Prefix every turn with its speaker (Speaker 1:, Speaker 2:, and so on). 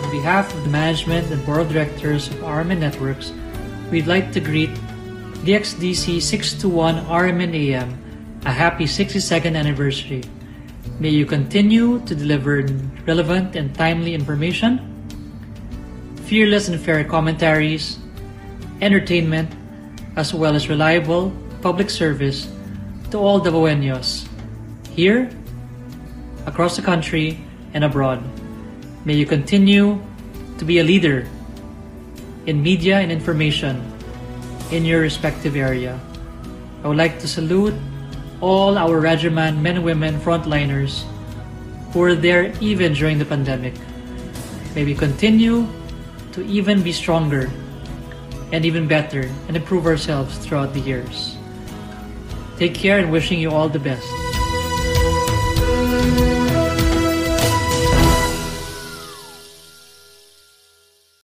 Speaker 1: On behalf of the management and board of directors of RMN Networks, we'd like to greet DXDC 621 RMN AM a happy 62nd anniversary. May you continue to deliver relevant and timely information, fearless and fair commentaries, entertainment, as well as reliable public service to all Davaoenos here, across the country, and abroad. May you continue to be a leader in media and information in your respective area. I would like to salute all our Radyoman men and women frontliners who were there even during the pandemic. May we continue to even be stronger and even better and improve ourselves throughout the years. Take care and wishing you all the best.